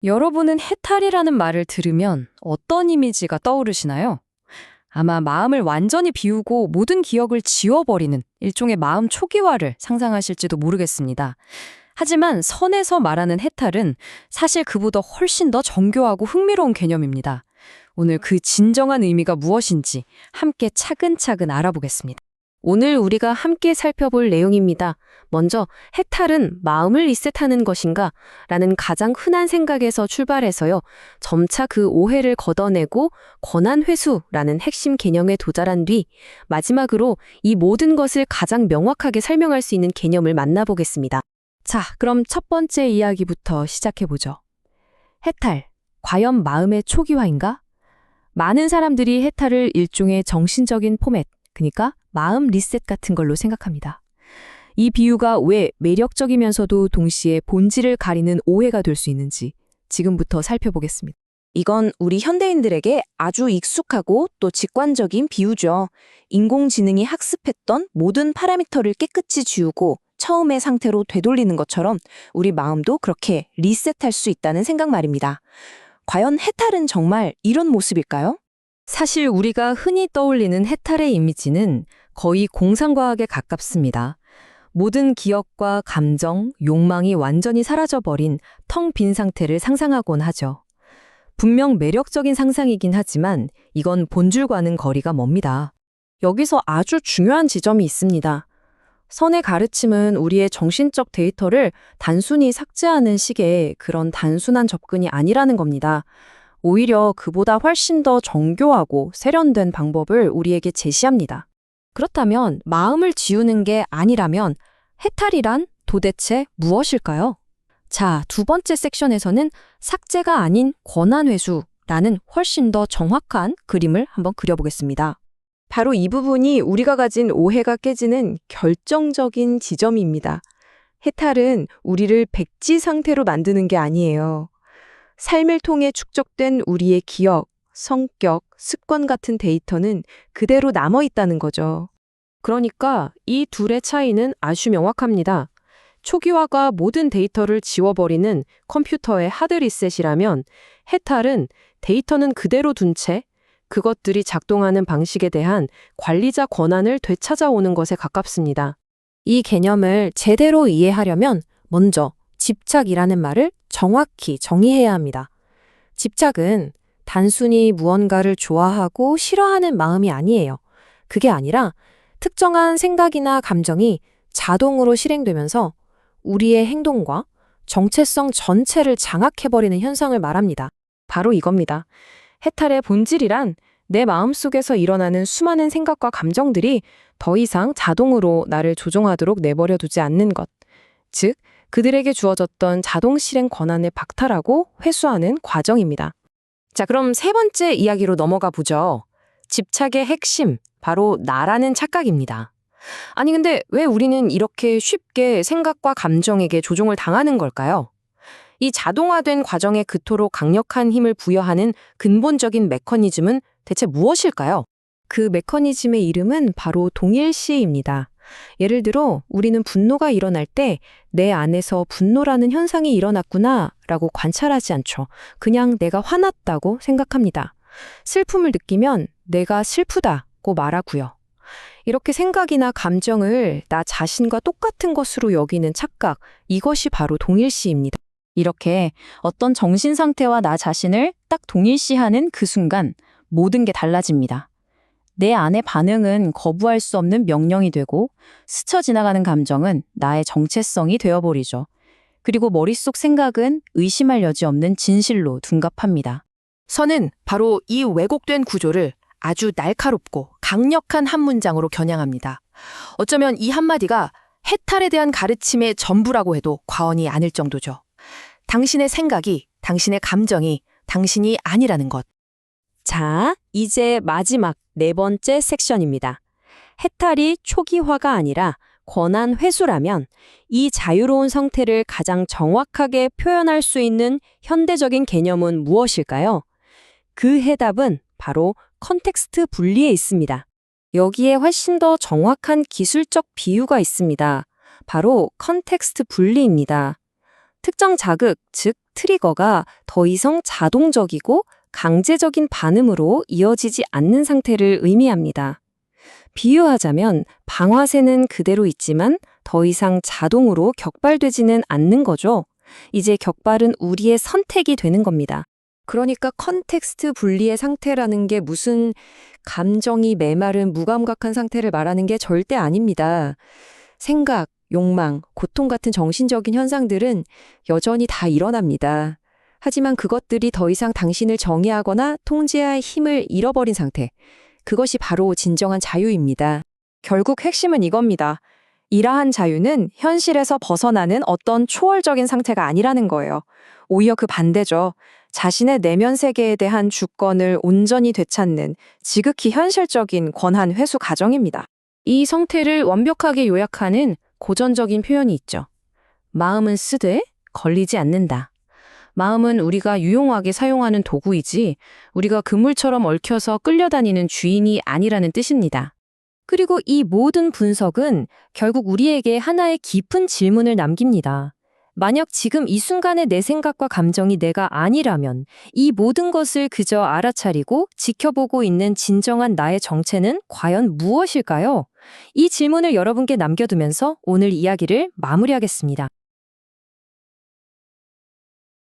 여러분은 해탈이라는 말을 들으면 어떤 이미지가 떠오르시나요? 아마 마음을 완전히 비우고 모든 기억을 지워버리는 일종의 마음 초기화를 상상하실지도 모르겠습니다. 하지만 선에서 말하는 해탈은 사실 그보다 훨씬 더 정교하고 흥미로운 개념입니다. 오늘 그 진정한 의미가 무엇인지 함께 차근차근 알아보겠습니다. 오늘 우리가 함께 살펴볼 내용입니다. 먼저 해탈은 마음을 리셋하는 것인가? 라는 가장 흔한 생각에서 출발해서요. 점차 그 오해를 걷어내고 권한 회수라는 핵심 개념에 도달한 뒤 마지막으로 이 모든 것을 가장 명확하게 설명할 수 있는 개념을 만나보겠습니다. 자, 그럼 첫 번째 이야기부터 시작해보죠. 해탈, 과연 마음의 초기화인가? 많은 사람들이 해탈을 일종의 정신적인 포맷, 그러니까 마음 리셋 같은 걸로 생각합니다. 이 비유가 왜 매력적이면서도 동시에 본질을 가리는 오해가 될 수 있는지 지금부터 살펴보겠습니다. 이건 우리 현대인들에게 아주 익숙하고 또 직관적인 비유죠. 인공지능이 학습했던 모든 파라미터를 깨끗이 지우고 처음의 상태로 되돌리는 것처럼 우리 마음도 그렇게 리셋할 수 있다는 생각 말입니다. 과연 해탈은 정말 이런 모습일까요? 사실 우리가 흔히 떠올리는 해탈의 이미지는 거의 공상과학에 가깝습니다. 모든 기억과 감정, 욕망이 완전히 사라져버린 텅 빈 상태를 상상하곤 하죠. 분명 매력적인 상상이긴 하지만 이건 본질과는 거리가 멉니다. 여기서 아주 중요한 지점이 있습니다. 선의 가르침은 우리의 정신적 데이터를 단순히 삭제하는 식의 그런 단순한 접근이 아니라는 겁니다. 오히려 그보다 훨씬 더 정교하고 세련된 방법을 우리에게 제시합니다. 그렇다면 마음을 지우는 게 아니라면 해탈이란 도대체 무엇일까요? 자, 두 번째 섹션에서는 삭제가 아닌 권한 회수라는 훨씬 더 정확한 그림을 한번 그려보겠습니다. 바로 이 부분이 우리가 가진 오해가 깨지는 결정적인 지점입니다. 해탈은 우리를 백지 상태로 만드는 게 아니에요. 삶을 통해 축적된 우리의 기억, 성격, 습관 같은 데이터는 그대로 남아있다는 거죠. 그러니까 이 둘의 차이는 아주 명확합니다. 초기화가 모든 데이터를 지워버리는 컴퓨터의 하드 리셋이라면 해탈은 데이터는 그대로 둔 채 그것들이 작동하는 방식에 대한 관리자 권한을 되찾아오는 것에 가깝습니다. 이 개념을 제대로 이해하려면 먼저 집착이라는 말을 정확히 정의해야 합니다. 집착은 단순히 무언가를 좋아하고 싫어하는 마음이 아니에요. 그게 아니라 특정한 생각이나 감정이 자동으로 실행되면서 우리의 행동과 정체성 전체를 장악해버리는 현상을 말합니다. 바로 이겁니다. 해탈의 본질이란 내 마음속에서 일어나는 수많은 생각과 감정들이 더 이상 자동으로 나를 조종하도록 내버려 두지 않는 것. 즉, 그들에게 주어졌던 자동 실행 권한을 박탈하고 회수하는 과정입니다. 자, 그럼 세 번째 이야기로 넘어가 보죠. 집착의 핵심, 바로 나라는 착각입니다. 아니, 근데 왜 우리는 이렇게 쉽게 생각과 감정에게 조종을 당하는 걸까요? 이 자동화된 과정에 그토록 강력한 힘을 부여하는 근본적인 메커니즘은 대체 무엇일까요? 그 메커니즘의 이름은 바로 동일시입니다. 예를 들어 우리는 분노가 일어날 때 내 안에서 분노라는 현상이 일어났구나 라고 관찰하지 않죠. 그냥 내가 화났다고 생각합니다. 슬픔을 느끼면 내가 슬프다고 말하고요. 이렇게 생각이나 감정을 나 자신과 똑같은 것으로 여기는 착각, 이것이 바로 동일시입니다. 이렇게 어떤 정신 상태와 나 자신을 딱 동일시하는 그 순간 모든 게 달라집니다. 내 안의 반응은 거부할 수 없는 명령이 되고 스쳐 지나가는 감정은 나의 정체성이 되어버리죠. 그리고 머릿속 생각은 의심할 여지 없는 진실로 둔갑합니다. 선은 바로 이 왜곡된 구조를 아주 날카롭고 강력한 한 문장으로 겨냥합니다. 어쩌면 이 한마디가 해탈에 대한 가르침의 전부라고 해도 과언이 아닐 정도죠. 당신의 생각이, 당신의 감정이 당신이 아니라는 것. 자, 이제 마지막 네 번째 섹션입니다. 해탈이 초기화가 아니라 권한 회수라면 이 자유로운 상태를 가장 정확하게 표현할 수 있는 현대적인 개념은 무엇일까요? 그 해답은 바로 컨텍스트 분리에 있습니다. 여기에 훨씬 더 정확한 기술적 비유가 있습니다. 바로 컨텍스트 분리입니다. 특정 자극, 즉 트리거가 더 이상 자동적이고 강제적인 반응으로 이어지지 않는 상태를 의미합니다. 비유하자면 방아쇠는 그대로 있지만 더 이상 자동으로 격발되지는 않는 거죠. 이제 격발은 우리의 선택이 되는 겁니다. 그러니까 컨텍스트 분리의 상태라는 게 무슨 감정이 메마른 무감각한 상태를 말하는 게 절대 아닙니다. 생각, 욕망, 고통 같은 정신적인 현상들은 여전히 다 일어납니다. 하지만 그것들이 더 이상 당신을 정의하거나 통제할 힘을 잃어버린 상태. 그것이 바로 진정한 자유입니다. 결국 핵심은 이겁니다. 이러한 자유는 현실에서 벗어나는 어떤 초월적인 상태가 아니라는 거예요. 오히려 그 반대죠. 자신의 내면 세계에 대한 주권을 온전히 되찾는 지극히 현실적인 권한 회수 과정입니다. 이 상태를 완벽하게 요약하는 고전적인 표현이 있죠. 마음은 쓰되 걸리지 않는다. 마음은 우리가 유용하게 사용하는 도구이지 우리가 그물처럼 얽혀서 끌려다니는 주인이 아니라는 뜻입니다. 그리고 이 모든 분석은 결국 우리에게 하나의 깊은 질문을 남깁니다. 만약 지금 이 순간의 내 생각과 감정이 내가 아니라면 이 모든 것을 그저 알아차리고 지켜보고 있는 진정한 나의 정체는 과연 무엇일까요? 이 질문을 여러분께 남겨두면서 오늘 이야기를 마무리하겠습니다.